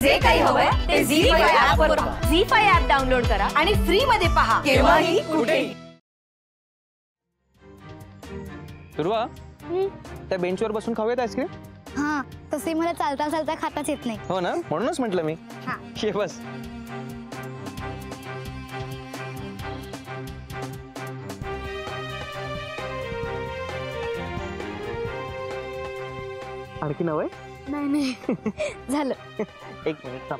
जे काही हवंय ते झी5 ऍप वर पहा. झी5 ऍप डाउनलोड करा आणि फ्री मध्ये पहा केव्हाही कुठेही. दुर्वा, त्या बेंचवर बसून खाऊयात आईस्क्रीम? हाँ, तसे मला चालता चालता खाताच येत नाही. हो ना, म्हणूनच म्हटलं मी. हाँ. ये बस. आणखी नवय? नाही नाही झालं. एक मिनिट थांब.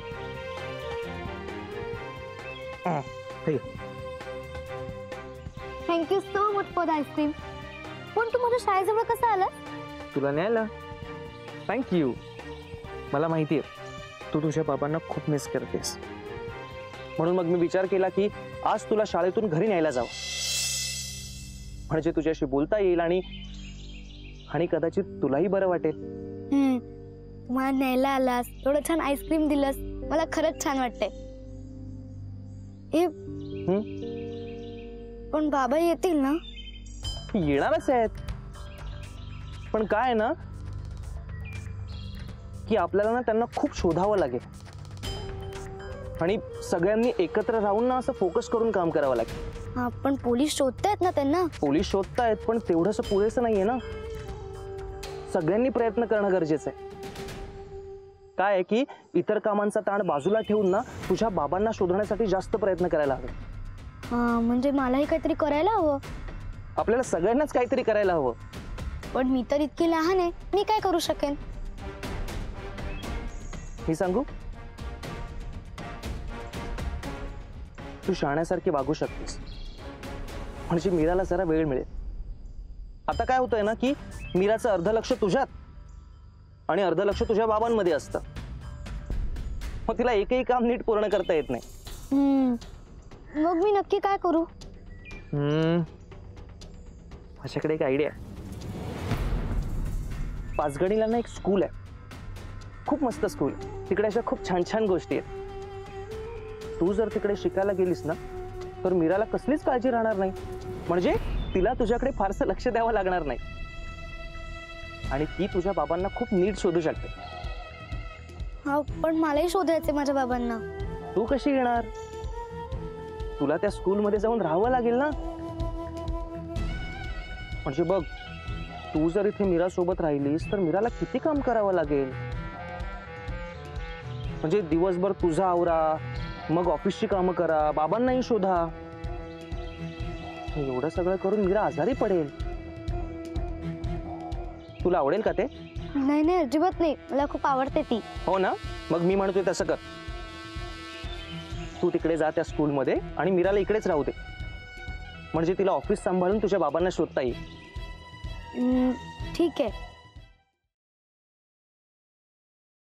Thank you so much for the ice cream. पण तू माझ्या शाळेजवळ कसं आला? तुला न्यायला. थँक्यू. मला माहितीये तू तुझ्या बाबांना खूप मिस करतेस, म्हणून मग मी विचार केला की आज तुला शाळेतून घरी न्यायला जावं, म्हणजे तुझ्याशी बोलता येईल आणि कदाचित तुलाही बरं वाटेल. तू मला न्यायला आलास, एवढं छान आईस्क्रीम दिलंस, मला खरंच छान वाटतंय. पण बाबा येतील ना? येणारच आहेत, पण काय आहे ना की आपल्याला ना त्यांना खूप शोधावं लागेल आणि सगळ्यांनी एकत्र राहून ना असं फोकस करून काम करावं लागेल. हा, पण पोलीस शोधतायत ना त्यांना? पोलीस शोधतायत, पण तेवढंसं पुरेसं नाहीये ना. सगळ्यांनी प्रयत्न करणं गरजेचं आहे. काय आहे की इतर कामांचा ताण बाजूला ठेवून ना तुझ्या बाबांना शोधण्यासाठी जास्त प्रयत्न करायला हवे. म्हणजे मलाही काहीतरी करायला हवं. आपल्याला सगळ्यांनाच काहीतरी करायला हवं. पण मी तर इतकी लहान आहे, मी काय करू शकेन? मी सांगू, तू शाण्यासारखी वागू शकतेस, म्हणजे मीराला जरा वेळ मिळेल. आता काय होतंय ना की मीराचं अर्ध लक्ष तुझ्यात आणि अर्ध लक्ष तुझ्या बाबांमध्ये असतं, मग तिला एकही काम नीट पूर्ण करता येत नाही. मग मी नक्की काय करू? माझ्याकडे एक आयडिया आहे. पाचगणीला ना एक स्कूल आहे, खूप मस्त स्कूल. तिकडे अशा खूप छान छान गोष्टी आहेत. तू जर तिकडे शिकायला गेलीस ना तर मीराला कसलीच काळजी राहणार नाही, म्हणजे तिला तुझ्याकडे फारसं लक्ष द्यावं लागणार नाही आणि ती तुझ्या बाबांना खूप नीट शोधू शकते. हा, पण मलाही शोधायचे माझ्या बाबांना. तू कशी येणार? तुला त्या स्कूलमध्ये जाऊन राहावं लागेल ना. म्हणजे बघ, तू जर इथे मीरा सोबत राहिलीस तर मीराला किती काम करावं लागेल. म्हणजे दिवसभर तुझा आवरा, मग ऑफिसची कामं करा, बाबांनाही शोधा. एवढं सगळं करून मीरा आजारी पडेल. तुला आवडेल का ते? नाही नाही, अजिबात नाही. मला खूप आवडते ती. हो ना, मग मी म्हणतोय तसं कर. तू तिकडे जा त्या स्कूलमध्ये आणि मीराला इकडेच राहू दे, म्हणजे तिला ऑफिस सांभाळून तुझ्या बाबांना शोधता येईल. ठीक आहे.